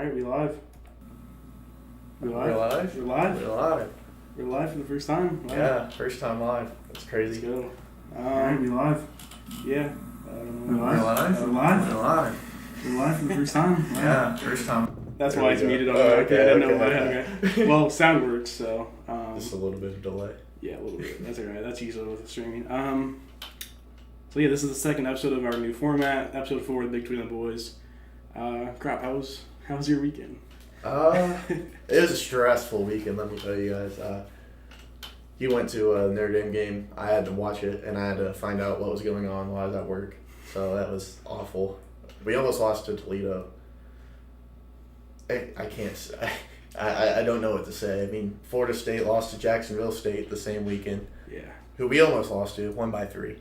right, we live. We're live? We're live. We're live. We're live for the first time. Wow. Yeah, first time live. That's crazy. Let's go. We live. Yeah. We're live? We're live. We're live. We're live for the first time. Wow. Yeah, first time. That's There why we it's go. muted on Oh, there. okay, I didn't know okay. why. Okay. Well, sound works, so. Just a little bit of delay. Yeah, a little bit. That's alright. That's usually with the streaming. So yeah, this is the second episode of our new format, episode 4 of BigTwig and the Boys. Crap, how was your weekend? It was a stressful weekend, let me tell you guys. He went to a Notre Dame game. I had to watch it, and I had to find out what was going on while I was at work. So that was awful. We almost lost to Toledo. I can't say. I don't know what to say. I mean, Florida State lost to Jacksonville State the same weekend, Yeah. who we almost lost to, won by 3.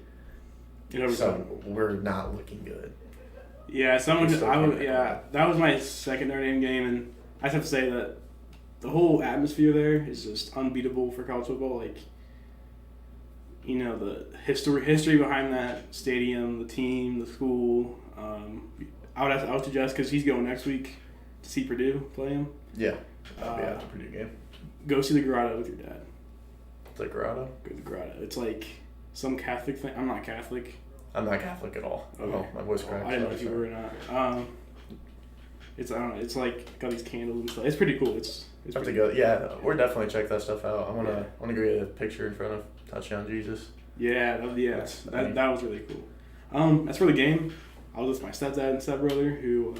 You know, So we're not looking good. yeah, Yeah. that was my second Notre Dame game, and I just have to say that the whole atmosphere there is just unbeatable for college football. Like, you know, the history behind that stadium, the team, the school. I would suggest, because he's going next week to see Purdue play him. Yeah. That'll be at the Purdue game. Go see the Grotto with your dad. The Grotto? Go to the Grotto. It's like some Catholic thing. I'm not Catholic. I'm not Catholic at all. Okay. Oh, my voice cracked. I didn't know if you were or not. It's, I don't know. It's like got these candles and stuff. It's pretty cool. It's Have to pretty go. Yeah, we're definitely check that stuff out. I Yeah. wanna go get a picture in front of Touchdown Jesus. Yeah, that was really cool. As for the game, I was with my stepdad and stepbrother, who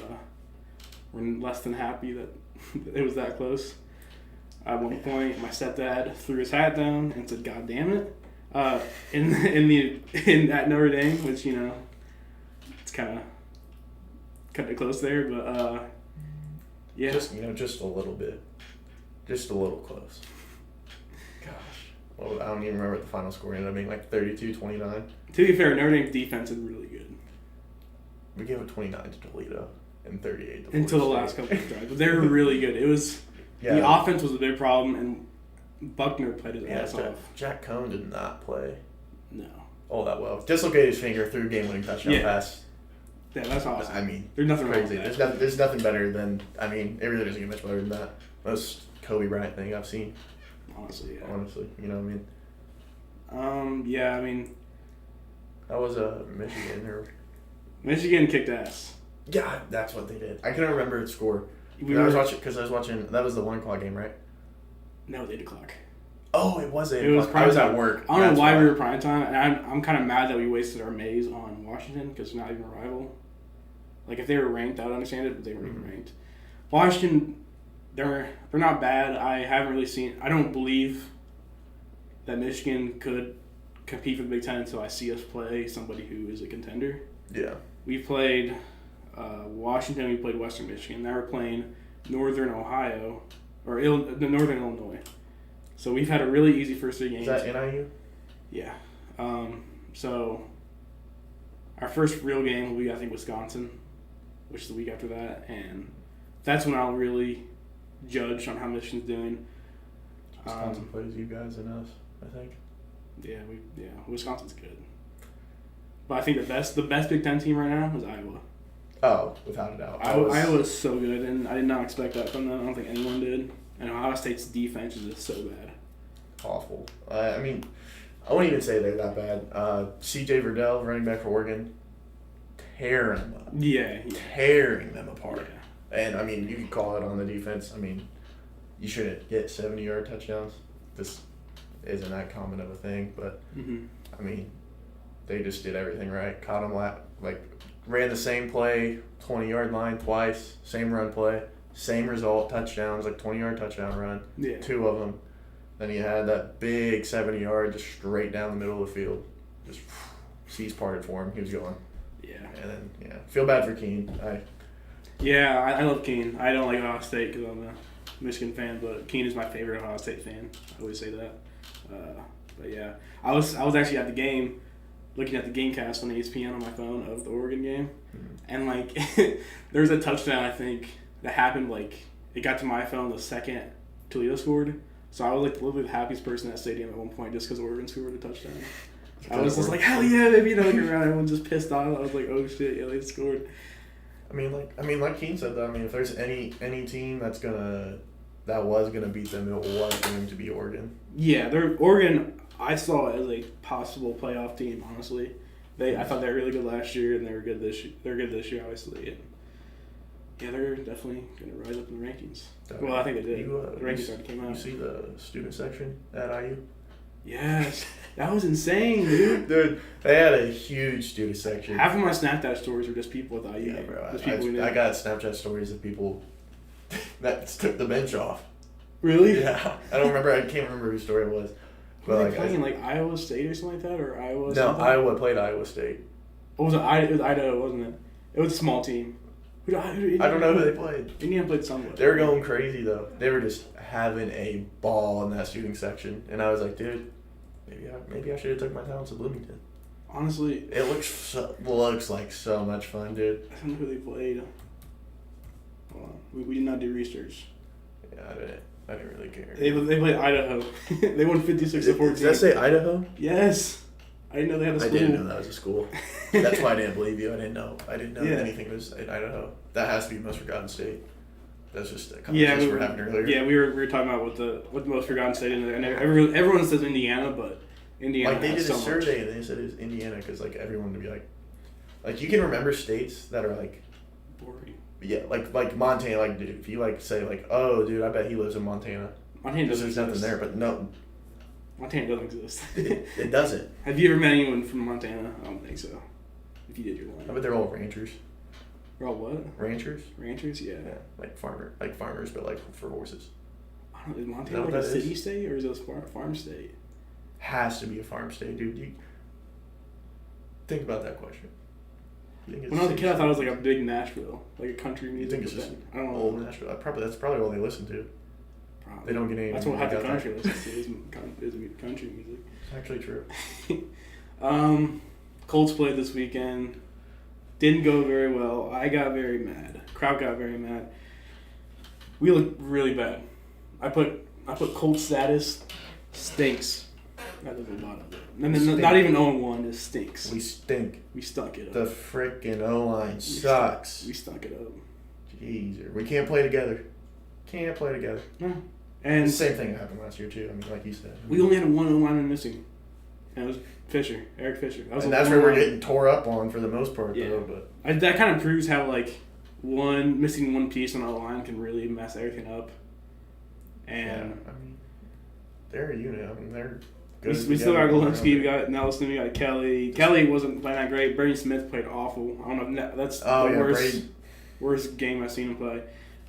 were less than happy that it was that close. At one point, my stepdad threw his hat down and said, "God damn it!" In at Notre Dame, which, you know, it's kind of cutting it close there, but yeah. Just a little bit, just a little close. Gosh, well, I don't even remember what the final score ended up being, like 32-29. To be fair, Notre Dame's defense is really good. We gave it 29 to Toledo and 38 to Until the Florida last State. couple of drives. But they were really good. It was the offense was a big problem, and Buckner played his ass off. Jack Cohn did not play No. all that well. Dislocated his finger, threw a game-winning touchdown pass. Yeah, that's awesome. I mean, There's nothing crazy. wrong with that. There's nothing better than. I mean, it really doesn't get much better than that. Most Kobe Bryant thing I've seen. Honestly, yeah. Honestly, you know what I mean. Yeah, I mean, That was Michigan or. Michigan kicked ass. Yeah, that's what they did. I couldn't remember its score. I was watching. That was the 1 o'clock game, right? No, 8 o'clock. Oh, it was 8 It was o'clock. prime I was time. at work. I don't know why we were prime time, and I'm kind of mad that we wasted our Mays on Washington, because they're not even a rival. Like, if they were ranked, I would understand it, but they weren't even ranked. Washington, they're not bad. I haven't really seen. I don't believe that Michigan could compete for the Big Ten until I see us play somebody who is a contender. Yeah. We played Washington. We played Western Michigan. Now we're playing Northern Ohio or Northern Illinois. So we've had a really easy first 3 games. Is that NIU? Yeah. So our first real game will be, I think, Wisconsin, which is the week after that, and that's when I'll really judge on how Michigan's doing. Wisconsin plays you guys and us, I think. Yeah, Wisconsin's good. But I think the best Big Ten team right now is Iowa. Oh, without a doubt. Iowa's so good, and I did not expect that from them. I don't think anyone did. And Ohio State's defense is just so bad. Awful. I mean, I wouldn't even say they're that bad. C.J. Verdell, running back for Oregon, tearing them up. Yeah. Tearing them apart. Yeah. And, I mean, you can call it on the defense. I mean, you shouldn't get 70-yard touchdowns. This isn't that common of a thing. But, I mean, they just did everything right. Caught them, ran the same play, 20-yard line twice, same run play, same result, touchdowns, 20-yard touchdown run, 2 of them. Then he had that big 70-yard just straight down the middle of the field. Just seas parted for him. He was going. Yeah. And then, feel bad for Keene. I love Keene. I don't like Ohio State because I'm a Michigan fan, but Keene is my favorite Ohio State fan. I always say that. But yeah, I was actually at the game, looking at the GameCast on ESPN on my phone of the Oregon game, and there was a touchdown, I think, that happened, it got to my phone the second Toledo scored. So I was literally the happiest person in that stadium at one point just because Oregon scored a touchdown. I was just like, hell yeah, baby, around, everyone just pissed off. I was like, oh shit, yeah, they scored. Like Keen said though, if there's any team that was gonna beat them, it was going to be Oregon. Yeah, Oregon. I saw as a possible playoff team. Honestly, I thought they were really good last year, and they were good this year. They're good this year, obviously. And yeah, they're definitely gonna rise up in the rankings. Well, I think they did. The rankings already came out. You see the student section at IU? Yes, that was insane, dude. Dude, they had a huge student section. Half of my Snapchat stories were just people with IU. Yeah, bro. I got Snapchat stories of people that took the bench off. Really? Yeah. I can't remember whose story it was. Were they playing Iowa State or something like that, or Iowa? No, Iowa played Iowa State. What was it? It was Idaho, wasn't it? It was a small team. I don't know who they played. Indiana played somewhere. They were going crazy though. They were just having a ball in that shooting section, and I was like, dude, maybe I should have took my talents to Bloomington. Honestly, it looks like so much fun, dude. I don't know who they played. Hold on. We did not do research. Yeah, I didn't really care. They played Idaho. They won 56-14. Did that say Idaho? Yes. I didn't know they had a school. I didn't know that was a school. That's why I didn't believe you. I didn't know anything was in Idaho. That has to be most forgotten state. That's just a conversation we were having earlier. Yeah, we were talking about what the most forgotten state is, and everyone says Indiana, but Indiana. They did so a survey and they said it's Indiana because everyone would be like you can remember states that are boring. Yeah, like Montana. Dude, if you say oh, dude, I bet he lives in Montana. Montana doesn't exist. There's nothing there, but no. Montana doesn't exist. It doesn't. Have you ever met anyone from Montana? I don't think so. If you did, you're lying. I bet they're all ranchers. They're all what? Ranchers. Ranchers, yeah. Yeah, farmers, but for horses. I don't know, is Montana a city state or is it a farm state? Has to be a farm state, dude. You think about that question. When I was a kid, I thought it was a big Nashville, a country music. You think it's just I don't know. Old Nashville. That's probably all they listen to. Probably. They don't get any. That's what half the country listens to is country music. It's actually true. Colts played this weekend. Didn't go very well. I got very mad. Crowd got very mad. We looked really bad. I put Colts status stinks. That doesn't bother me. Not even 0-1, it stinks. We stink. We stunk it up. The frickin' O-line sucks. We stunk it up. Jeez, we can't play together. No. And the same thing happened last year too. Like you said. We only had one O-lineman missing. And it was Eric Fisher. That's where we're getting tore up on for the most part, though. But that kind of proves how missing one piece on the line can really mess everything up. And they're a unit. They're good. We still got Golinski. We got Nelson. We got Kelly. Kelly wasn't playing that great. Brady Smith played awful. I don't know. That's the worst game I've seen him play.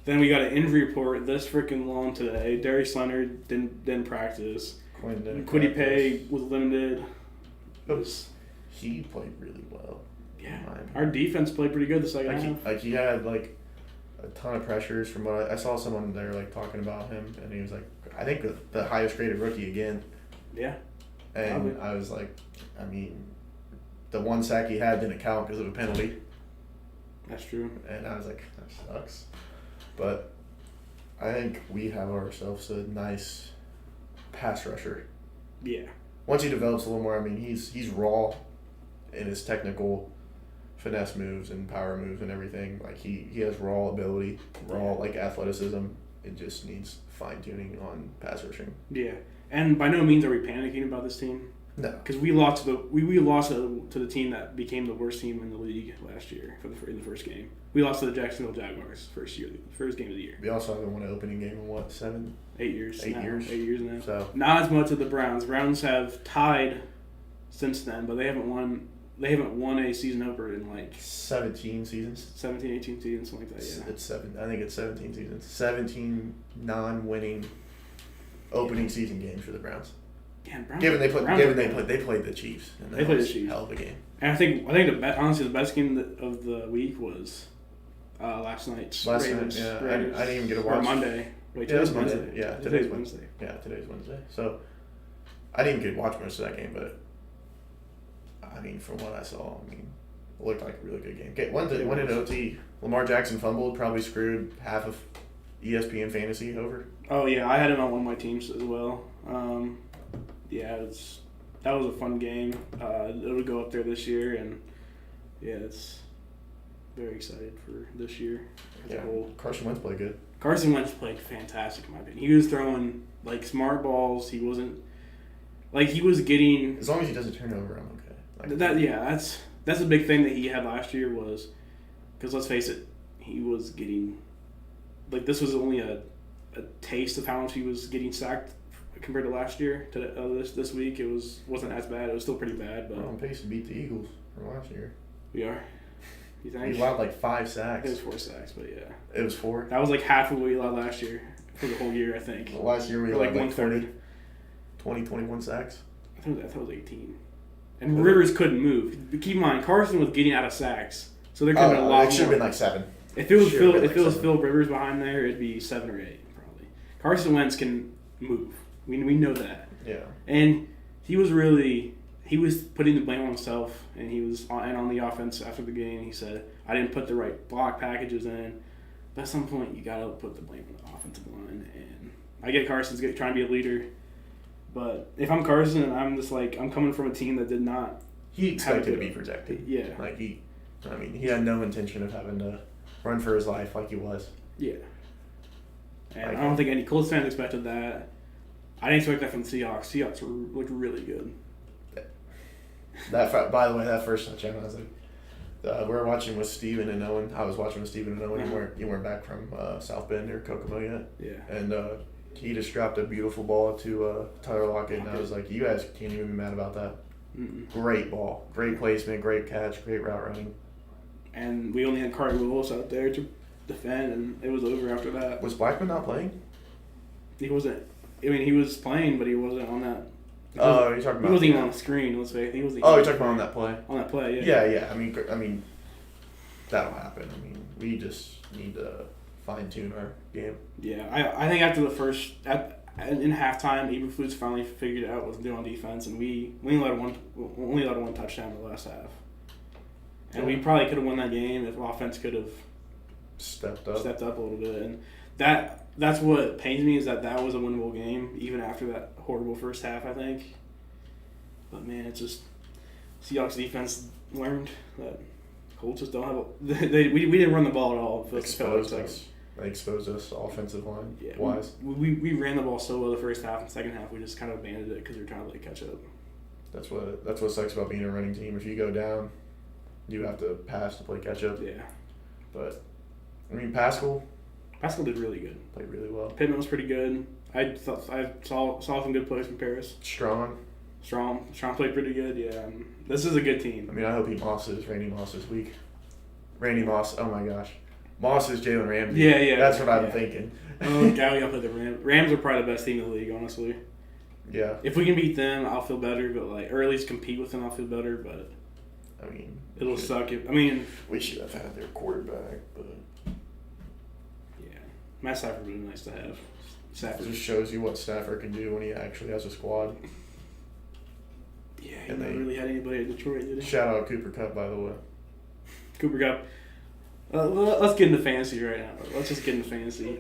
Then we got an injury report this freaking long today. Darius Leonard didn't practice. Quiddy Pay was limited. He played really well. Yeah, our defense played pretty good the second half. He had a ton of pressures from what I saw someone there talking about him, and he was I think the highest graded rookie again. Yeah. And probably. I was the one sack he had didn't count because of a penalty. That's true. And I was that sucks. But I think we have ourselves a nice pass rusher. Yeah. Once he develops a little more, he's raw in his technical finesse moves and power moves and everything. He has raw ability, athleticism. It just needs fine tuning on pass rushing. Yeah, and by no means are we panicking about this team. No, because we lost to the team that became the worst team in the league last year in the first game. We lost to the Jacksonville Jaguars first game of the year. We also haven't won an opening game in 7? 8 years. 8 years. 8 years now. So not as much as the Browns. Browns have tied since then, but they haven't won. They haven't won a season opener in 17 seasons. 17, 18 seasons, something like that. Yeah. It's 7. I think it's 17 seasons. 17 non-winning opening season games for the Browns. Yeah, Browns. Given they played the Chiefs. And they played the Chiefs. Hell of a game. And I think honestly the best game of the week was last night's Ravens. Yeah, Raiders. I didn't even get to watch. Or Monday. Wait, today's Wednesday. Yeah, today's Wednesday. Yeah, today's Wednesday. So I didn't even get to watch most of that game, but from what I saw, it looked like a really good game. Okay, one in OT. Lamar Jackson fumbled, probably screwed half of ESPN fantasy over. Oh yeah, I had him on one of my teams as well. That was a fun game. It'll go up there this year, and yeah, very excited for this year as a Yeah, whole. Carson Wentz played good. Carson Wentz played fantastic in my opinion. He was throwing like smart balls. He wasn't like he was getting As long as he doesn't turn over, I'm okay. Like, that. Yeah, that's a big thing that he had last year was because let's face it, he was getting like this was only a taste of how much he was getting sacked compared to last year. To this week, it wasn't as bad. It was still pretty bad, but we're on pace to beat the Eagles from last year. we are. You think? We allowed like 5 sacks. It was 4 sacks, but yeah. It was 4. That was like half of what we allowed last year for the whole year, I think. Well, last year we Or allowed like 140. 20, 21 sacks. I thought it was 18. And Rivers couldn't move. But keep in mind, Carson was getting out of sacks, so there could have been a lot more. It should have been like 7. If it was Should've Phil Rivers behind there, it'd be 7 or 8 probably. Carson Wentz can move. We know that. Yeah. And he was putting the blame on himself, and he was on the offense after the game. He said, "I didn't put the right block packages in." But at some point, you gotta put the blame on the offensive line. And I get Carson's trying to be a leader, but if I'm Carson, I'm just like I'm coming from a team that did not. He expected to be protected. Yeah. Like he had no intention of having to run for his life like he was. Yeah. And I don't think any Colts fans expected that. I didn't expect that from the Seahawks. Seahawks looked really good. By the way, that first touchdown, I was like, we were watching with Steven and Owen. I was watching with Steven and Owen. Uh-huh. You weren't back from South Bend or Kokomo yet. Yeah. And he just dropped a beautiful ball to Tyler Lockett, and I was like, you guys can't even be mad about that. Mm-mm. Great ball, great placement, great catch, great route running. And we only had Carter Lewis out there to defend, and it was over after that. Was Blackman not playing? He wasn't. I mean, he was playing, but he wasn't on that. Oh, you're talking about. He wasn't even on the screen. Let's say he wasn't. Oh, you're talking about on that play. On that play, yeah. Yeah. I mean, that'll happen. I mean, we just need to fine tune our game. Yeah, I think after the first in halftime, Eberflus finally figured out what to do on defense, and we only allowed one touchdown in the last half. And we probably could have won that game if offense could have stepped up a little bit. And that's what pains me is that was a winnable game, even after that horrible first half, I think. But, man, it's just Seahawks defense learned that Colts just don't have we didn't run the ball at all. They exposed us offensive line wise. We ran the ball so well the first half, and second half we just kind of abandoned it because we were trying to catch up. That's what sucks about being a running team. If you go down, you have to pass to play catch up. Yeah. But I mean, Pascal did really good. Played really well. Pittman was pretty good. I saw some good plays from Paris. Strong played pretty good. Yeah, this is a good team. I mean, I hope he mosses Randy Moss this week. Randy Moss, oh my gosh, Moss is Jalen Ramsey. Yeah. That's what I'm thinking. Oh, God, we got to play the Rams. Rams are probably the best team in the league, honestly. Yeah. If we can beat them, I'll feel better. But or at least compete with them, I'll feel better. But I mean, it'll suck. We should have had their quarterback, but yeah, Matt Stafford would be nice to have. Stafford just shows you what Stafford can do when he actually has a squad. Yeah, he never really had anybody at Detroit, did he? Shout out Cooper Kupp, by the way. Cooper Kupp. Let's get into fantasy right now. Let's just get into fantasy.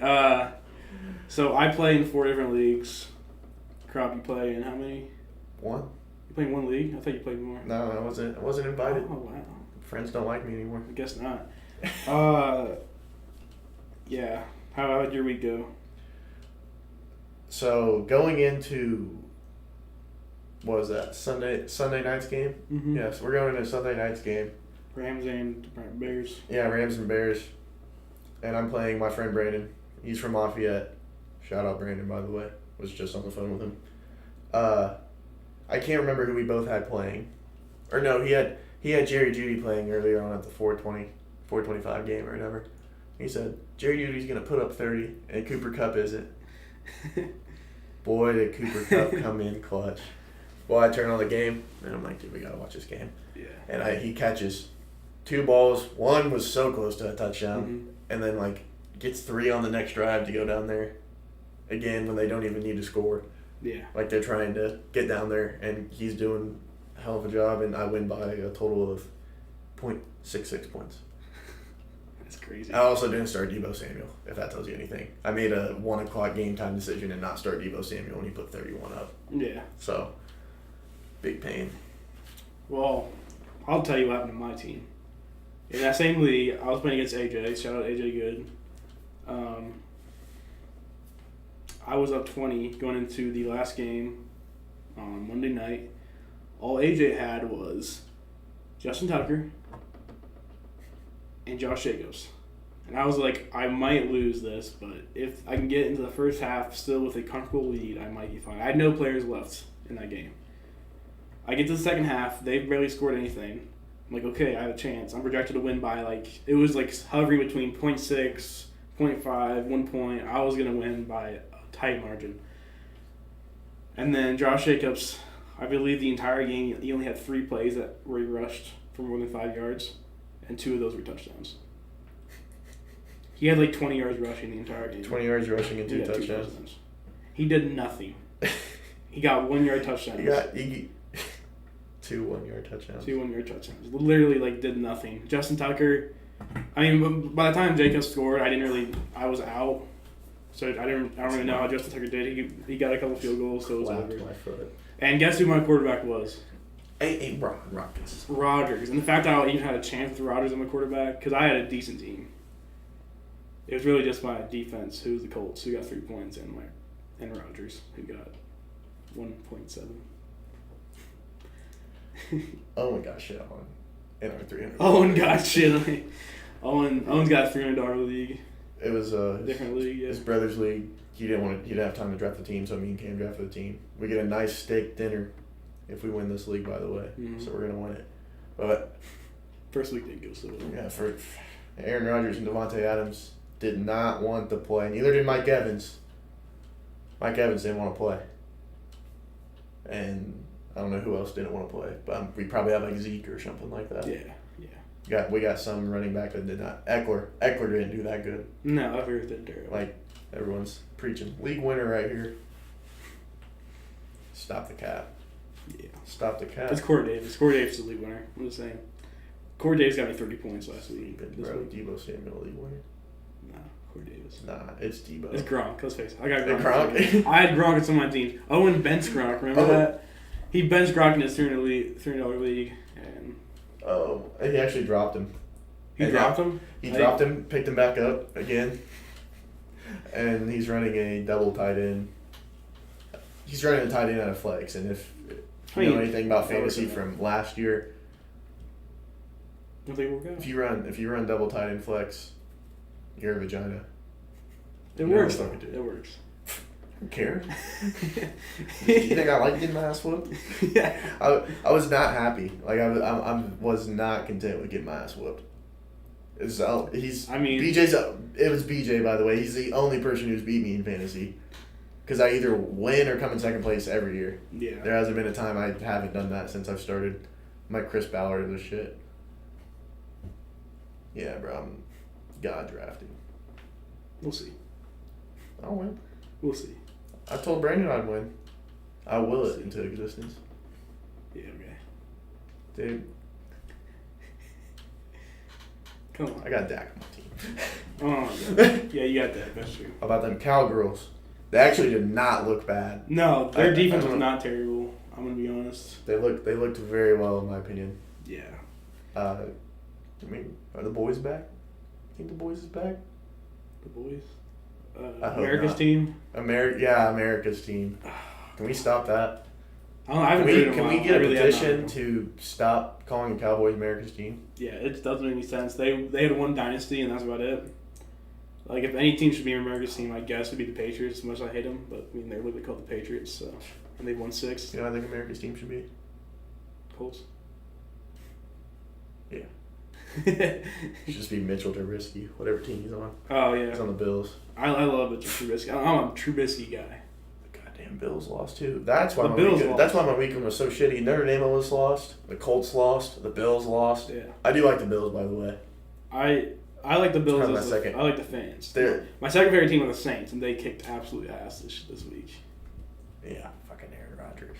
So I play in 4 different leagues. Crop, you play in how many? 1. You play in 1 league? I thought you played more. No, I wasn't invited. Oh, wow. Friends don't like me anymore. I guess not. Yeah. How'd your week go? So going into what was that Sunday night's game? Mm-hmm. Yes, we're going into Sunday night's game. Rams and Bears. Yeah, Rams and Bears. And I'm playing my friend Brandon. He's from Lafayette. Shout out Brandon, by the way. Was just on the phone with him. I can't remember who we both had playing. Or no, he had Jerry Jeudy playing earlier on at the 425 game or whatever. He said, Jerry Jeudy's going to put up 30, and Cooper Kupp isn't. Boy, did Cooper Kupp come in clutch. Well, I turn on the game, and I'm like, dude, we got to watch this game. Yeah. And he catches 2 balls. One was so close to a touchdown, and then, gets 3 on the next drive to go down there again when they don't even need to score. Yeah. They're trying to get down there, and he's doing a hell of a job, and I win by a total of 0.66 points. That's crazy. I also didn't start Deebo Samuel, if that tells you anything. I made a 1 o'clock game time decision and not start Deebo Samuel when he put 31 up. Yeah. So, big pain. Well, I'll tell you what happened to my team. In that same league, I was playing against AJ. Shout out AJ Good. I was up 20 going into the last game on Monday night. All AJ had was Justin Tucker and Josh Jacobs. And I was like, I might lose this, but if I can get into the first half still with a comfortable lead, I might be fine. I had no players left in that game. I get to the second half, they barely scored anything. I'm like, okay, I have a chance. I'm projected to win by it was hovering between 0.6, 0.5, 1 point. I was going to win by a tight margin. And then Josh Jacobs, I believe the entire game, he only had 3 plays where he rushed for more than 5 yards, and 2 of those were touchdowns. He had 20 yards rushing the entire game. 20 yards rushing and 2 touchdowns. He did nothing. He got 1 yard touchdowns. He 2 1-yard touchdowns. 2 1-yard touchdowns. Literally did nothing. Justin Tucker, I mean, by the time Jacobs scored, I was out. So I don't really know how Justin Tucker did. He got a couple field goals, so it was over. My foot. And guess who my quarterback was? Rodgers. And the fact that I even had a chance with Rodgers as my quarterback, because I had a decent team. It was really just my defense, who was the Colts, who got 3 points, and Rodgers, who got 1.7. Owen got shit on in our 300. Owen got shit on. Owen's got a $300 league. It was a different league. Yeah. His brother's league. He didn't have time to draft the team, so me and Cam drafted the team. We get a nice steak dinner if we win this league, by the way. Mm-hmm. So we're gonna win it. But first week didn't go so well. Yeah, for Aaron Rodgers and Devontae Adams did not want to play. Neither did Mike Evans. Mike Evans didn't want to play. And I don't know who else didn't want to play, but we probably have Zeke or something like that. Yeah. We got some running back that did not. Eckler didn't do that good. No, Eckler did terrible. Everyone's preaching. League winner right here. Stop the cap. Yeah. Stop the cap. It's Corey Davis. Corey Davis is the league winner. I'm just saying. Corey Davis got me 30 points last week. Bro, Debo Samuel league winner. Nah, Corey Davis. Nah, it's Debo. It's Gronk. Let's face it. I got Gronk. I had Gronk on some of my teams. Owen benched Gronk. Remember that? He benched Gronk in his $300 league. And he actually dropped him. He dropped him? He dropped him, picked him back up again. And he's running a double tight end. He's running a tight end out of flex. And if you know anything about fantasy from last year, if you run double tight end flex, you're a vagina. It works. It works. I don't care. You think I like getting my ass whooped? Yeah. I was not happy. I was not content with getting my ass whooped. It was BJ, by the way. He's the only person who's beat me in fantasy. Because I either win or come in second place every year. Yeah. There hasn't been a time I haven't done that since I've started. I'm like Chris Ballard of this shit. Yeah, bro. I'm God drafted. We'll see. I'll win. We'll see. I told Brandon I'd win. I will it into existence. Yeah, okay. Dude. Come on. I got Dak on my team. Oh, yeah, you got that. That's true. How about them Cowgirls? They actually did not look bad. No, their defense was not terrible. I'm going to be honest. They looked very well, in my opinion. Yeah. Are the boys back? You think the boys is back? The boys? America's team? America's team. Can we stop that? Can we get a petition to stop calling the Cowboys America's team? Yeah, it doesn't make any sense. They had one dynasty, and that's about it. If any team should be America's team, I guess it would be the Patriots, as much as I hate them. But, they're literally called the Patriots, so. And they've won 6. You know what I think America's team should be? Colts. Yeah. It should just be Mitchell Trubisky, whatever team he's on. Oh, yeah. He's on the Bills. I love Mitchell Trubisky. I'm a Trubisky guy. The goddamn Bills lost, too. That's why my weekend was so shitty. Notre Dame almost lost. The Colts lost. The Bills lost. Yeah. I do like the Bills, by the way. I like the Bills. I like the fans. My second favorite team was the Saints, and they kicked absolute ass this week. Yeah, fucking Aaron Rodgers.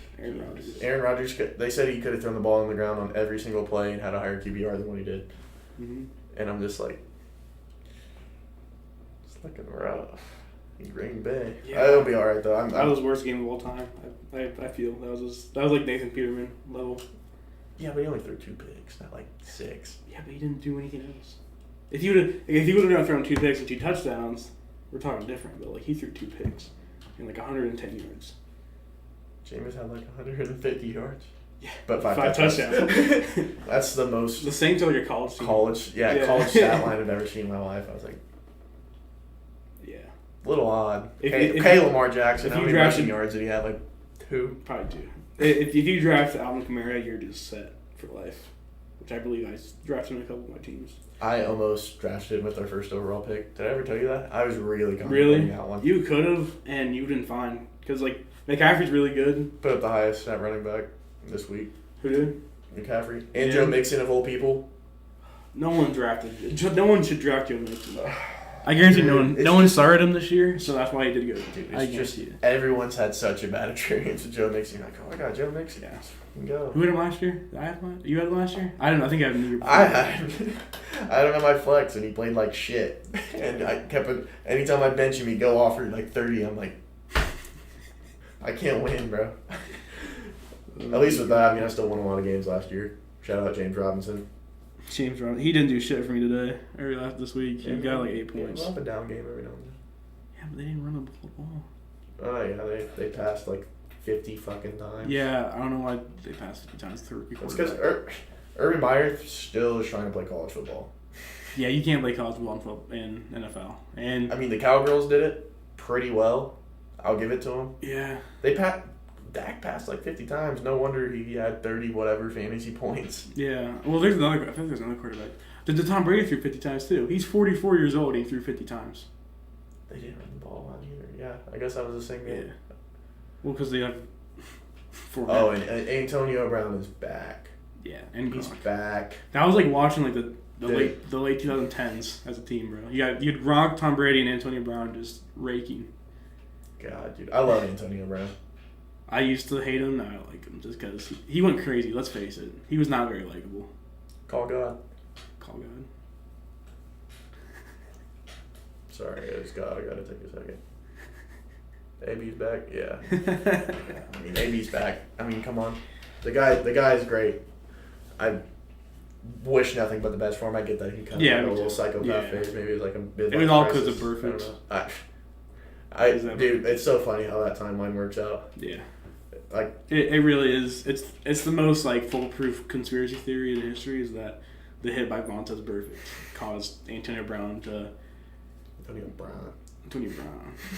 Aaron Rodgers. They said he could have thrown the ball on the ground on every single play and had a higher QBR than what he did. Mm-hmm. And I'm just like, it's looking rough in Green Bay. Yeah. It'll be all right though. That was the worst game of all time. I feel that was like Nathan Peterman level. Yeah, but he only threw 2 picks, not like 6. Yeah, but he didn't do anything else. If he would have thrown 2 picks and 2 touchdowns, we're talking different. But like he threw 2 picks and like 110 yards. Jameis had like 150 yards. Yeah, but 5 touchdowns. That's the most. The same to like your college team. College stat line I've ever seen in my life. I was like, yeah, a little odd. If Lamar Jackson, how many rushing yards did he have? Like 2? Probably 2. If you draft Alvin Kamara, you're just set for life. Which I believe I drafted in a couple of my teams. I almost drafted him with our first overall pick. Did I ever tell you that? I was really confident that one. You could have, and you didn't find. Because, like, McCaffrey's really good. Put up the highest at running back this week. Who did? McCaffrey. And Joe Mixon of all people. No one should draft Joe Mixon. I guarantee no one started him this year, so that's why he did good. Dude, it's just everyone's had such a bad experience with Joe Mixon. You're like, oh my god, Joe Mixon. Yeah. Go. Who had him last year? You had him last year? I don't know. I think I have him. I had him on my flex, and he played like shit. And I kept it. Anytime I bench him, he'd go off for like 30. I'm like, I can't win, bro. At least with that, I mean, I still won a lot of games last year. Shout out James Robinson. He didn't do shit for me today or this week. He got like 8 points. Up and down game every now and then. Yeah, but they didn't run the ball. Oh yeah, they passed like 50 fucking times. Yeah, I don't know why they passed 50 times to rookie quarterback. It's because Urban Meyer still is trying to play college football. Yeah, you can't play college football in NFL. And I mean, the Cowgirls did it pretty well. I'll give it to them. Yeah. Dak passed like 50 times. No wonder he had 30 whatever fantasy points. Yeah. Well, I think there's another quarterback. The Tom Brady threw 50 times too. He's 44 years old and he threw 50 times. They didn't run the ball on either. Yeah, I guess that was the same game. Yeah. Well, because they have 4 Oh, and Antonio Brown is back. Yeah, and he's back. That was like watching like the late 2010s as a team, bro. You had Gronk, Tom Brady, and Antonio Brown just raking. God, dude, I love Antonio Brown. I used to hate him. Now I like him just because he went crazy. Let's face it. He was not very likable. Call God. Call God. Sorry, it's God. I gotta take a second. AB's back. Yeah. I mean, AB's back. I mean, come on. The guy is great. I wish nothing but the best for him. I get that he kind of had a little psychopath phase. Maybe it was like a bit. It was all because of Burfict. Dude, it's so funny how that timeline works out. Yeah. Like it really is. It's the most like foolproof conspiracy theory in history is that the hit by Vontaze Burfict caused Antonio Brown to. Antonio Brown. You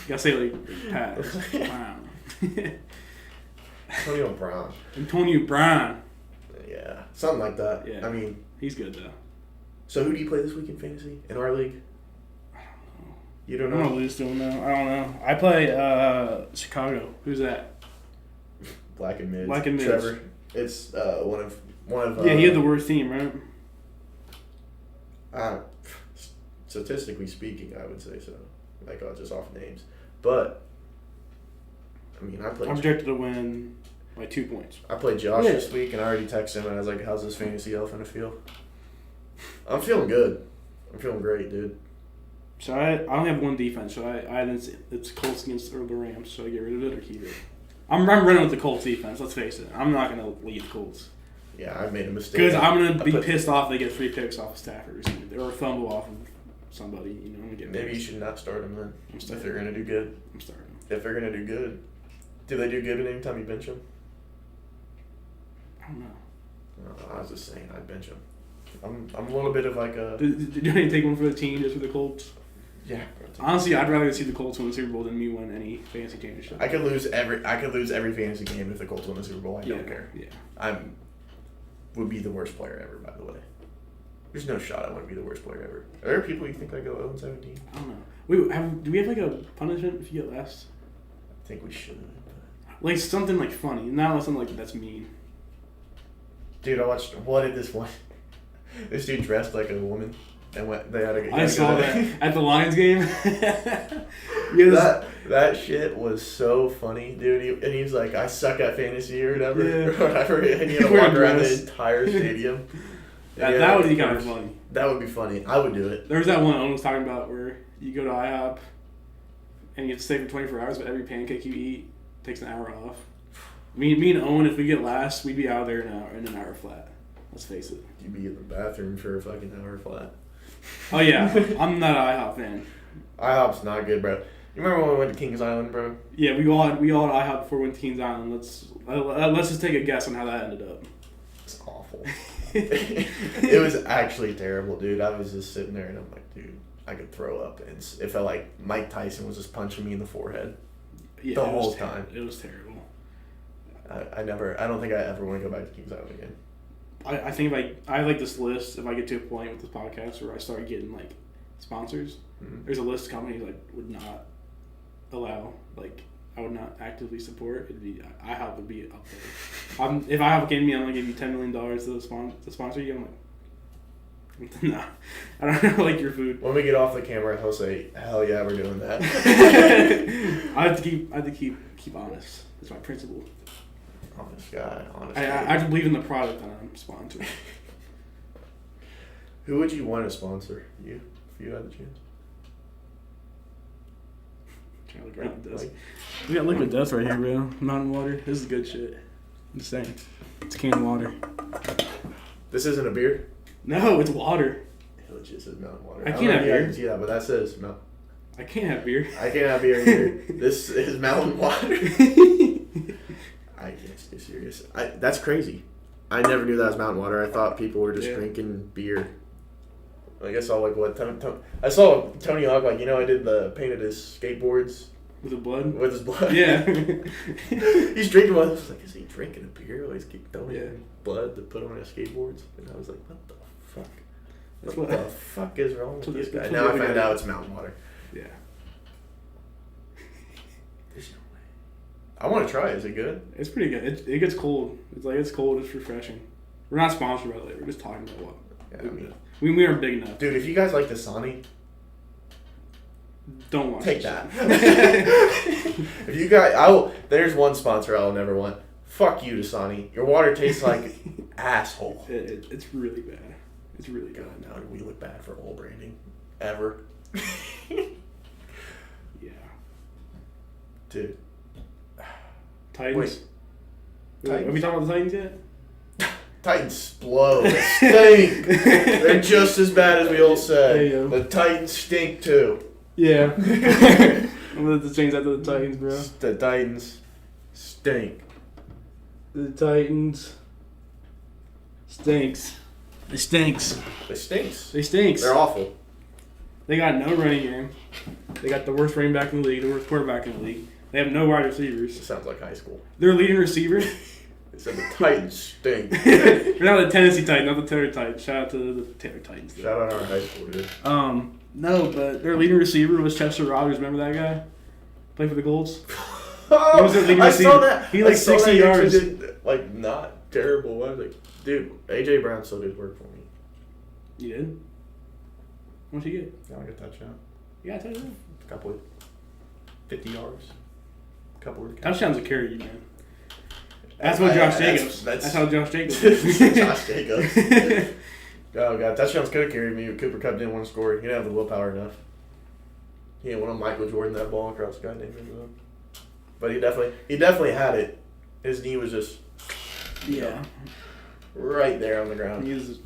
gotta say like Pat. Brown. Antonio Brown. Yeah, something like that. Yeah. I mean, he's good though. So who do you play this week in fantasy in our league? I don't know. You don't know? I'm gonna lose to him now. I don't know. I play Chicago. Who's that? Black and Mids. Trevor. It's one of. Yeah, he had the worst team, right? Statistically speaking, I would say so. Like, just off names, but I mean, I'm projected to win by 2 points. I played Josh this week, and I already texted him, and I was like, "How's this fantasy elf gonna feel?" I'm feeling good. I'm feeling great, dude. So I only have one defense. So it's Colts against the Rams. So I get rid of it or keep it. I'm running with the Colts defense. Let's face it. I'm not gonna lead the Colts. Yeah, I made a mistake. Because I'm gonna be pissed off. They get 3 picks off of Stafford or a fumble off of somebody. You know, maybe you should not start them then. If they're gonna do good. I'm starting them. If they're gonna do good, do they do good anytime you bench them? I don't know. I was just saying, I'd bench them. I'm a little bit of like a. Did you take one for the team just for the Colts? Yeah. Honestly, I'd rather see the Colts win the Super Bowl than me win any fantasy championship. I could lose every fantasy game if the Colts win the Super Bowl. I don't care. Yeah. Would be the worst player ever, by the way. There's no shot I wouldn't be the worst player ever. Are there people you think I go 0-17? I don't know. Do we have like a punishment if you get last? I think we should. Like something like funny, not something like that's mean. Dude, I watched. What did this one? This dude dressed like a woman and went. They had a. I saw that at the Lions game. That shit was so funny, dude. And he was like, "I suck at fantasy" or whatever. Yeah. Or whatever. And he had to walk around the entire stadium. That would be kind of funny. That would be funny. I would do it. There was that one Owen was talking about where you go to IHOP and you have to stay for 24 hours, but every pancake you eat takes an hour off. Me and Owen, if we get last, we'd be out of there in an hour flat. Let's face it. You'd be in the bathroom for a fucking hour flat. Oh yeah, I'm not an IHOP fan. IHOP's not good, bro. You remember when we went to Kings Island, bro? Yeah, we all had IHOP before we went to Kings Island. Let's just take a guess on how that ended up. It's awful. It was actually terrible, dude. I was just sitting there and I'm like, dude, I could throw up. And it felt like Mike Tyson was just punching me in the forehead the whole time. It was terrible. I don't think I ever want to go back to Kings Island again. I think I have like this list. If I get to a point with this podcast where I start getting like sponsors, there's a list of companies like would not allow, like I would not actively support. It'd be IHOP would be up there. If IHOP came to me, I'm gonna give you $10 million to sponsor you. I'm like, no, I don't like your food. When we get off the camera, he'll say, "Hell yeah, we're doing that." I have to keep honest. It's my principle. Honest guy, honest. I have to believe in the product that I'm sponsoring. Who would you want to sponsor you if you had the chance? Trying to look around the desk. We got liquid death right here, bro. Mountain water. This is good shit. I'm just saying. It's canned water. This isn't a beer? No, it's water. It just says mountain water. I can't have beer. I can see that, but that says I can't have beer. I can't have beer either. This is mountain water. I can't stay serious. That's crazy. I never knew that was mountain water. I thought people were just drinking beer. Like I saw I saw Tony Hawk, like, I did painted his skateboards. With the blood? With his blood. Yeah. He's drinking one. I was like, is he drinking a beer? He's throwing blood to put on his skateboards. And I was like, what the fuck? What the fuck is wrong with this guy? Now I found out it's mountain water. Yeah. There's no way. I want to try it. Is it good? It's pretty good. It gets cold. It's cold. It's refreshing. We're not sponsored by the way. We're just talking about what. Yeah, I mean, we aren't big enough. Dude, if you guys like Dasani, don't watch take that. If you guys, there's one sponsor I'll never want. Fuck you, Dasani. Your water tastes like asshole. It's really bad. It's really bad. God, now we look bad for old branding. Ever. Yeah. Dude. Titans. Wait, are we talking about the Titans yet? Titans blow. They stink. They're just as bad as we all said. Hey, the Titans stink too. Yeah. I'm going to change that to the Titans, bro. The Titans stink. The Titans stinks. It stinks. They stinks. They stinks. They're awful. They got no running game. They got the worst running back in the league, the worst quarterback in the league. They have no wide receivers. It sounds like high school. Their leading receiver. They said the Titans stink. We're not the Tennessee Titans, not the Terror Titans. Shout out to the Terror Titans. Shout out our high school, dude. No, but their leading receiver was Chester Rogers. Remember that guy? Played for the Colts. Oh, he was their leading receiver. Saw that. He like 60 yards. Did, not terrible. I was like, dude, AJ Brown still did work for me. You did? What'd you get? Yeah, I got a touchdown. You got a touchdown? A couple of 50 yards. A couple of touchdowns will carry you, man. That's what Josh Jacobs. That's how Josh Jacobs. Josh Jacobs. Oh god, touchdowns could have carried me, but Cooper Kupp didn't want to score. He didn't have the willpower enough. He didn't want to Michael Jordan that ball across the goddamn end zone. But he definitely had it. His knee was just right there on the ground. He was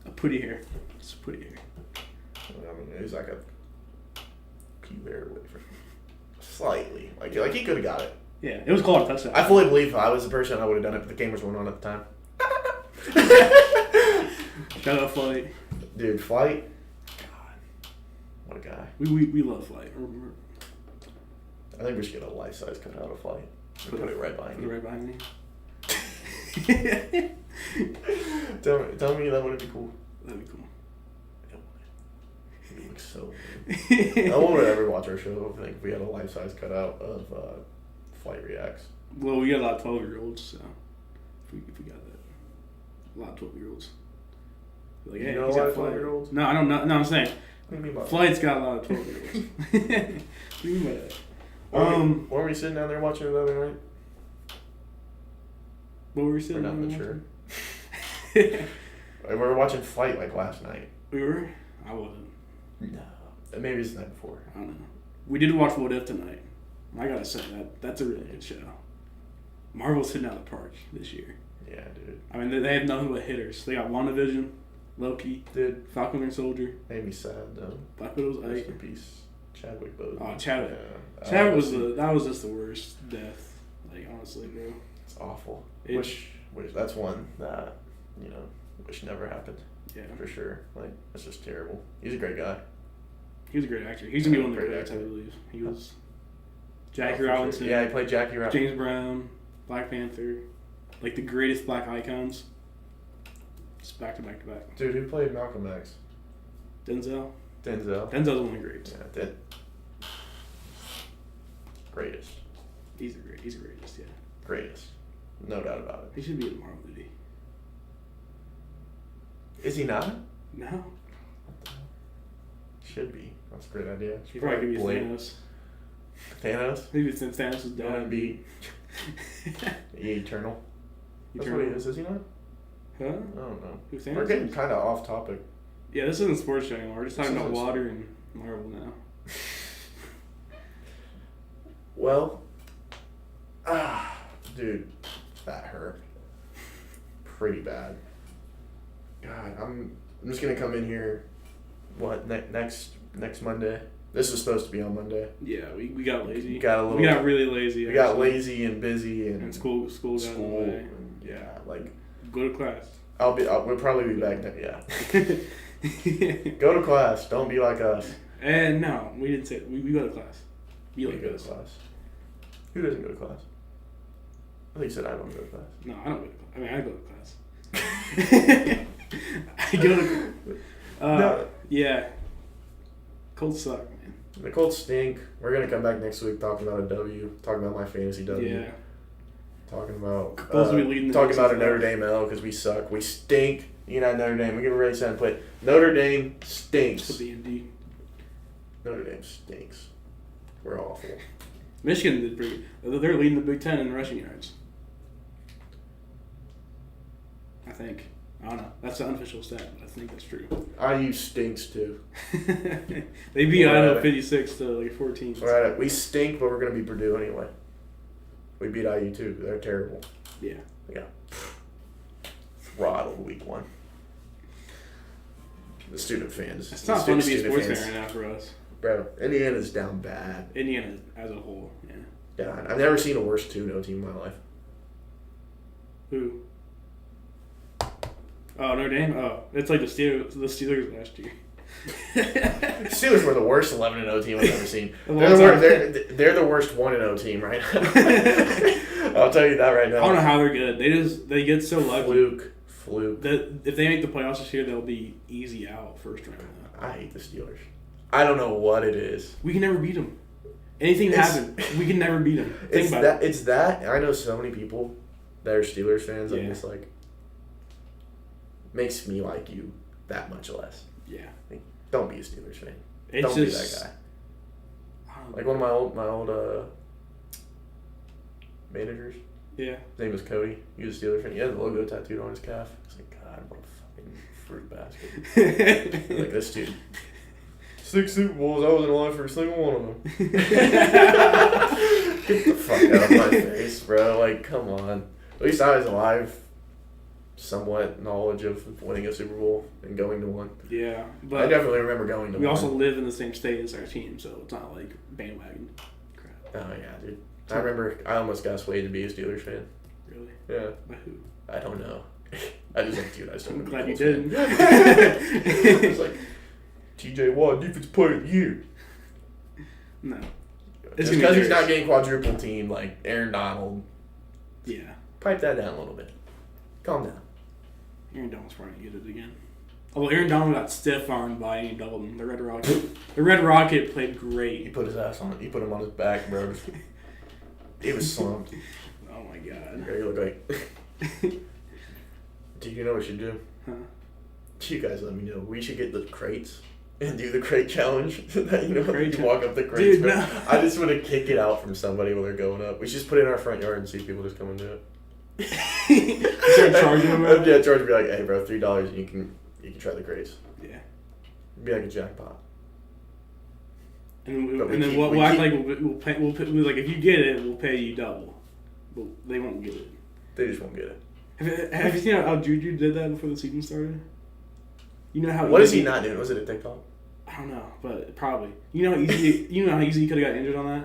a putty hair. It's a putty hair. I mean, it was like a pea hair away from slightly. Like he could have got it. Yeah, it was called a touchdown. I fully believe if I was the person, I would have done it, but the game was going on at the time. Shout out Flight. Dude, Flight. God. What a guy. We love Flight. I think we should get a life-size cutout of Flight. Put it right behind you. Put it right behind me. Tell me that wouldn't be cool. That'd be cool. It looks so weird. No one would ever watch our show if we had a life-size cutout of Flight Reacts. Well, we got a lot of 12-year-olds, so if we got that. A lot of 12-year-olds. Like, hey, you know a lot of 12-year-olds? No, I don't know. No, I'm saying. What do you mean by Flight's got a lot of 12-year-olds. What do you mean by that? What were we sitting down there watching the other night? What were we sitting We're not down mature. watching? We were watching Flight like last night. We were? I wasn't. No. Maybe it's the night before. I don't know. We did watch What If tonight. I gotta say, that's a really good show. Marvel's hitting out of the park this year. Yeah, dude. I mean, they have nothing but hitters. They got WandaVision, Loki, Dude, Falcon and Soldier, made me sad though. Black Widow's Rest Ike. in peace, Chadwick Boseman. Oh, Chadwick. Yeah. Chadwick was just the worst death. Like, honestly, bro. It's awful. Wish that's one that, wish never happened. Yeah. For sure. Like, that's just terrible. He's a great guy. He was a great actor. He's gonna be one of the Great greats, I actor. believe. He was Jackie For sure. Robinson. Yeah, he played Jackie Robinson. James Brown, Black Panther, like the greatest black icons. Just back to back to back. Dude, who played Malcolm X? Denzel. Denzel. Denzel's one of the greats. Yeah, greatest. He's the greatest. Yeah. Greatest. No doubt about it. He should be in a Marvel movie. Is he not? No. Should be. That's a great idea. He probably could be Thanos. Thanos? Maybe since Thanos is You want to dead. be Eternal? That's what he is he not? Huh? I don't know. Who Thanos We're getting is? kind of off topic. Yeah, this isn't sports show anymore. We're just talking This about isn't- water and Marvel now. Well, dude, that hurt pretty bad. God, I'm just gonna come in here. What next Monday? This is supposed to be on Monday. Yeah, we got lazy. We got really lazy. We got lazy and busy and school got in the way. and, yeah, like Go to class. we'll probably be back. Yeah. Go to class. Don't be like us. And no, we didn't say we go to class. Be We like go to us. class. Who doesn't go to class? I think you said I don't go to class. No, I don't go to class. I mean, I go to class. I go to. No. Yeah. Colts suck, man. The Colts stink. We're gonna come back next week talking about a W. Talking about my fantasy W. Yeah. Talking about Colts will be leading the talking next about a season. Notre Dame L because we suck. We stink. United Notre Dame. We give a really sad play. Notre Dame stinks. For D&D. Notre Dame stinks. We're awful. Michigan did pretty good. They're leading the Big Ten in rushing yards. I think. I don't know. That's the unofficial stat, but I think that's true. IU stinks too. They beat We're at Idaho it. 56 to like 14. We're at it. We stink, but we're gonna beat Purdue anyway. We beat IU too. They're terrible. Yeah. Yeah. Throttled week 1. The student fans. It's the not fun to be a student sports fans. fan right now for us. Bro, Indiana's down bad. Indiana as a whole, yeah. Yeah, I've never seen a worse 2-0 team in my life. Who? Oh, Notre Dame? Oh, it's like the Steelers last year. Steelers were the worst 11-0 team I've ever seen. Of They're all the, time. worst, they're the worst 1-0 team right now. I'll tell you that right now. I don't know how they're good. They get so lucky. Fluke. That if they make the playoffs this year, they'll be easy out first round. I hate the Steelers. I don't know what it is. We can never beat them. Anything happen, we can never beat them. Think about it. It's that. I know so many people that are Steelers fans. I'm Yeah. just like, makes me like you that much less. Yeah. Like, don't be a Steelers fan. It's Don't just, be that guy. I don't know. Like one of my old managers. Yeah. His name was Cody. He was a Steelers fan. He had the logo tattooed on his calf. I was like, God, what a fucking fruit basket. Like this dude. 6 Super Bowls. I wasn't alive for a single one of them. Get the fuck out of my face, bro. Like, come on. At least I was alive. Somewhat knowledge of winning a Super Bowl and going to one. Yeah, I but definitely remember going to we one. also live in the same state as our team, so it's not like bandwagon crap. Oh yeah, dude. I remember I almost got swayed to be a Steelers fan. Really? Yeah. By who? I don't know. I just like, dude, I just don't I'm know. glad you didn't. I was like, TJ Watt, defensive player of the year. No. Just It's gonna be because he's theirs. not getting quadruple team like Aaron Donald. Yeah. Pipe that down a little bit. Calm down. Aaron Donald's probably gonna get it again. Although Aaron Donald got stiff-armed by Andy Dalton, the Red Rocket. The Red Rocket played He great. put his ass on it. He put him on his back, bro. He was slumped. Oh my god. He looked like. Do you know what we should do? Huh? You guys let me know. We should get the crates and do the crate challenge. That, you know, Crate you walk up the crates. Dude, bro. no. I just want to kick it out from somebody while they're going up. We should just put it in our front yard and see if people just come and do it. Start charging them. Yeah, George would be like, "Hey, bro, $3 and you can try the crates." Yeah. It'd be like a jackpot. And, But and then keep- we'll act like we'll pay. We'll like if you get it, we'll pay you double. But they won't get it. They just won't get it. Have you seen how Juju did that before the season started? You know how What is he not doing? Was it a TikTok? I don't know, but probably. You know how easy he could have got injured on that?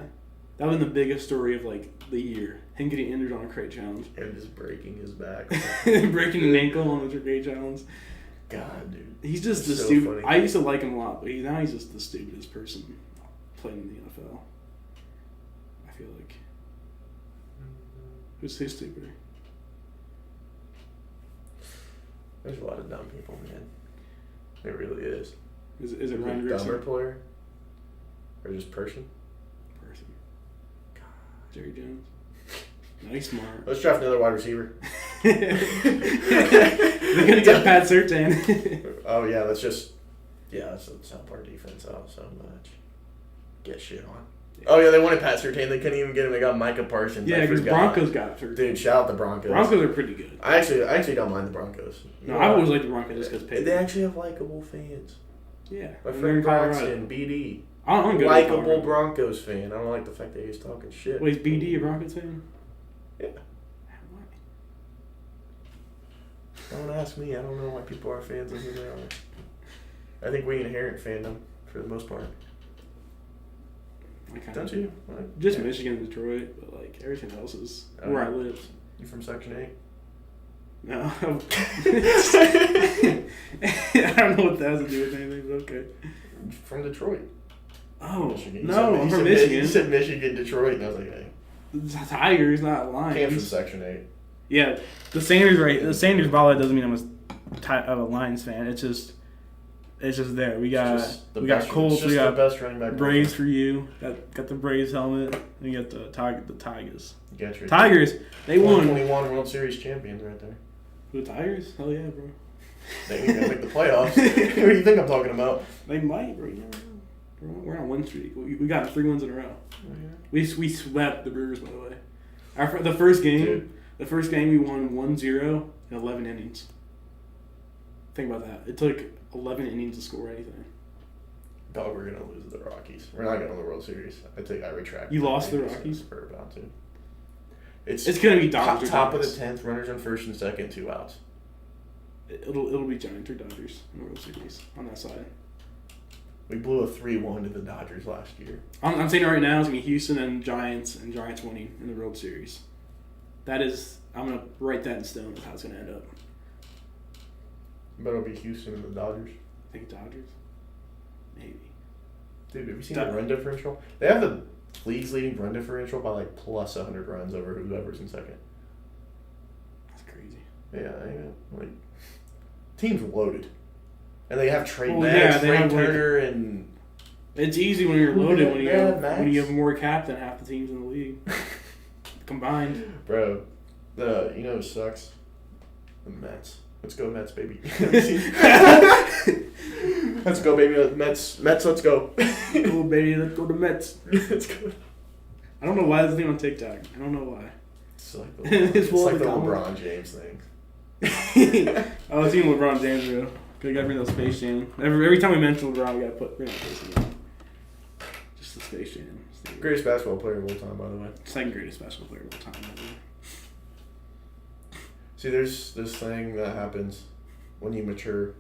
That was the biggest story of like the year. Him getting injured on a crate challenge. And just breaking his back. Breaking an ankle on the crate challenge. God, dude. He's just the so stupid. funny. I used to like him a lot, but now he's just the stupidest person playing in the NFL. I feel like. Who's stupider? There's a lot of dumb people, man. It really is. Is it Ryan Dumber Gibson? player? Or just person? God. Jerry Jones. No, he's smart. Let's draft another wide receiver. They're gonna get Pat Surtain. Oh, yeah, let's help our defense out so much. Get shit on. Yeah. Oh, yeah, they wanted Pat Surtain. They couldn't even get him. They got Micah Parsons. Yeah, because Broncos got Surtain. Dude, shout out the Broncos. Broncos are pretty good. I actually don't mind the Broncos. No, I always like the Broncos just because they actually have likable fans. Yeah. My friend Braxton, BD. I'm good. Likeable Broncos fan. I don't like the fact that he's talking shit. Wait, is BD a Broncos fan? Yeah. Don't ask me. I don't know why people are fans of who they are. I think we inherit fandom for the most part. Don't you? Just Michigan and Detroit, but like everything else is where I live. You from Section 8? No. I don't know what that has to do with anything, but okay. From Detroit. Oh, Michigan. No, I'm from Michigan. You said Michigan, Detroit, and I was like, hey. Tigers, not Lions. Cam's from Section 8. Yeah, the Sanders, right? The Sanders ball doesn't mean I'm a Lions fan. It's just there. We got Colts. We got best running back Braves for you. Got the Braves helmet. We got the Tigers. You Tigers. They won. 2021 World Series champions right there. The Tigers? Hell yeah, bro. They ain't gonna make the playoffs. What do you think I'm talking about? They might, bro. You never know. We're on win streak. We got 3 wins in a row. Oh, yeah. We swept the Brewers, by the way. The first game. Dude. The first game we won 1-0 in 11 innings. Think about that. It took 11 innings to score anything. Dog, we're gonna lose to the Rockies. We're not going to the World Series. I retract. You lost to the Rockies? We're about to. It's gonna be Dodgers. Top of the 10th, runners on first and second, 2 outs. It'll be Giants or Dodgers in the World Series on that side. We blew a 3-1 to the Dodgers last year. I'm saying it right now. It's gonna be Houston and Giants winning in the World Series. That is, I'm gonna write that in stone. That's how it's gonna end up. But it'll be Houston and the Dodgers. I think Dodgers. Maybe. Dude, have you seen the run differential? They have the league's leading run differential by like plus 100 runs over whoever's in second. That's crazy. Yeah, like team's loaded, and they have Trey Turner, and it's easy when you're loaded when you have more cap than half the teams in the league combined. Bro, who sucks? The Mets. Let's go Mets, baby. Let's go, baby. Mets, let's go. Oh, baby, let's go to Mets. Let's go. I don't know why this thing on TikTok. I don't know why. It's like the LeBron James thing. I was seeing LeBron James, bro. Cause I gotta bring those Space Jam. Every time we mention LeBron, we gotta bring that Space Jam. Just the Space Jam. Greatest basketball player of all time, by the way. Second greatest basketball player of all time. See, there's this thing that happens when you mature.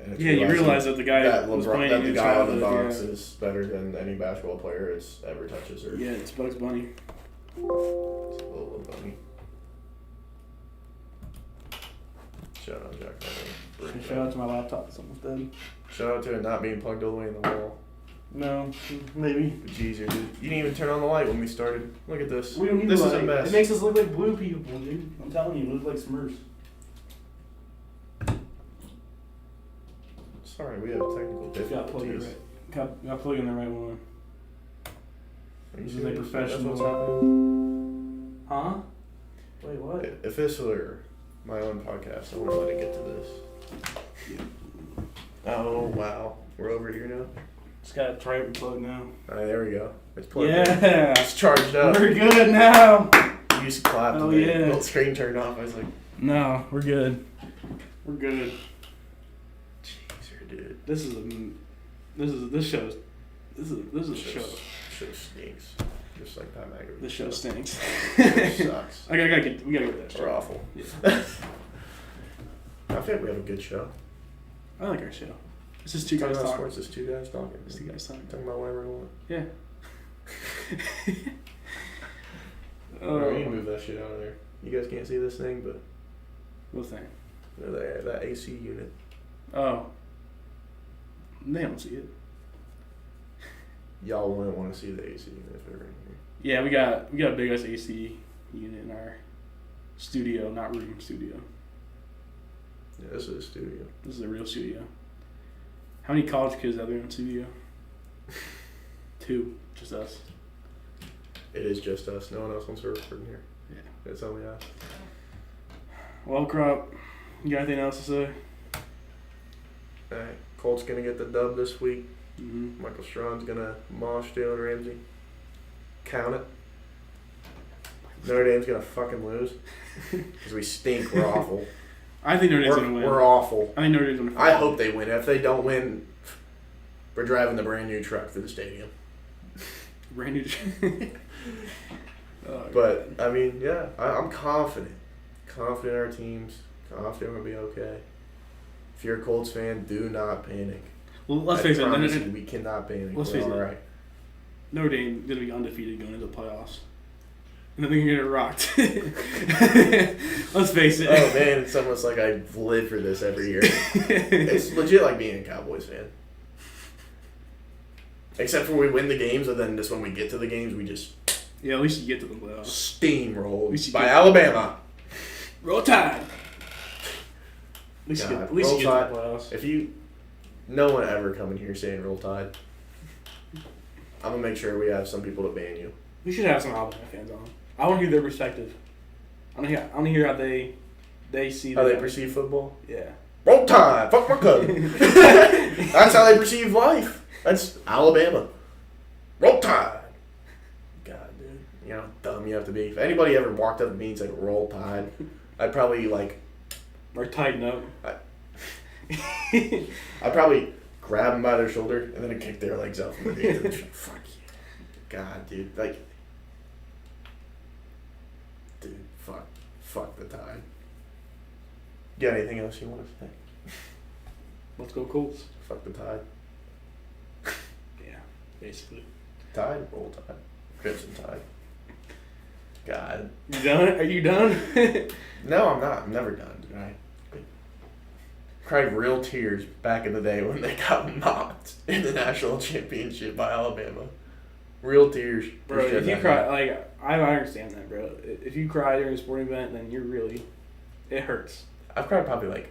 And you realize that the guy that was LeBron, playing that the guy on the box yeah. is better than any basketball player it's ever touches. Or yeah, it's Bugs Bunny. It's a little bunny. Shout out Jack. Shout out to my laptop that's almost dead. Shout out to it not being plugged all the way in the wall. No, maybe. Jeez, dude. You didn't even turn on the light when we started. Look at this. We don't need this light. Is a mess. It makes us look like blue people, dude. I'm telling you, we look like Smurfs. Sorry, we have technical difficulties. Got plug in the right one. Are you This is like professional. That's what's happening? Huh? Wait, what? If this were my own podcast, I wouldn't let it get to this. Oh, wow. We're over here now? Just got a tripod plug now. Alright, there we go. It's plugged in. Yeah. It's charged up. We're good now. You used to clap Oh, and the yeah. little screen turned off. I was like, No, we're good. We're good. jeez, dude. This show. Show stinks. Just like Pat McAfee. The show stinks. It sucks. We gotta get that show. We're awful. Yeah. I think we have a good show. I like our show. It's just two guys talking. Sports, it's two guys talking. It's two guys talking. Talking about whatever we want. Yeah. We need to move that shit out of there. You guys can't see this thing, but What thing? that AC unit. Oh. They don't see it. Y'all wouldn't want to see the AC unit if they were in here. Yeah, we got a big ass AC unit in our studio, not room, studio. Yeah, this is a studio. This is a real studio. How many college kids are there in the studio? 2, just us. It is just us. No one else wants to record in here. Yeah. That's only us. Well, Crop, you got anything else to say? Alright, Colts gonna get the dub this week. Mm-hmm. Michael Strawn's gonna mosh Jalen Ramsey. Count it. Notre Dame's gonna fucking lose. Because we stink. We're awful. I think Notre Dame's going to win. We're awful. I think Notre Dame's going to win. I hope they win. If they don't win, we're driving the brand new truck through the stadium. Brand new. But, I mean, yeah, I'm confident. Confident in our teams. Confident we'll be okay. If you're a Colts fan, do not panic. Well, let's face it. We cannot panic. Let's We're face it. all right. Notre Dame going to be undefeated going into the playoffs. And then they're going to get rocked. Let's face it. Oh, man, it's almost like I live for this every year. It's legit like being a Cowboys fan. Except for we win the games, and then just when we get to the games, we just Yeah, at least you get to the playoffs. steamrolled by Alabama. Roll Tide. At least you get to the Tide. playoffs. No one ever come in here saying Roll Tide. I'm going to make sure we have some people to ban you. We should have some Alabama fans on. I want to hear their perspective. I want to hear how they see how they perceive football. Yeah. Roll Tide. Fuck my cousin. That's how they perceive life. That's Alabama. Roll Tide. God, dude. You know how dumb you have to be. If anybody ever walked up to me and said Roll Tide, I'd probably or tighten up. I'd probably grab them by their shoulder and then I'd kick their legs out from underneath them. Fuck you. God, dude. Dude, fuck the Tide. Got anything else you want to say? Let's go Colts. Fuck the Tide. Yeah, basically. Tide, Roll Tide, Crimson Tide. God. You done? Are you done? No, I'm not. I'm never done, dude. I cried real tears back in the day when they got mocked in the national championship by Alabama. Real tears. Bro, if you cry, I understand that, bro. If you cry during a sporting event, then it hurts. I've cried probably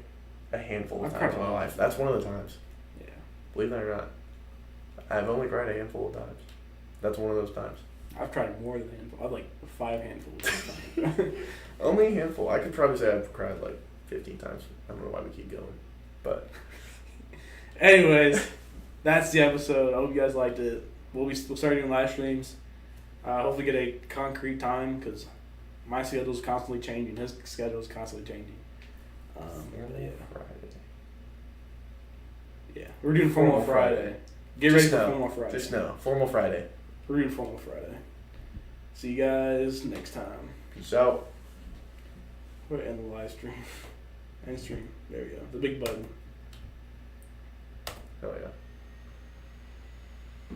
a handful of times in my life. That's one of the times. Yeah. Believe that or not. I've only cried a handful of times. That's one of those times. I've tried more than a handful. I've 5 handfuls of times. Only a handful. I could probably say I've cried 15 times. I don't know why we keep going. But anyways, that's the episode. I hope you guys liked it. We'll start doing live streams. Hopefully get a concrete time because my schedule is constantly changing. His schedule is constantly changing. Yeah, we're doing Formal Friday. Get ready for Formal Friday. Just know, Formal Friday. We're doing Formal Friday. See you guys next time. Peace out. We're in the live stream. End stream. There we go. The big button. Hell yeah.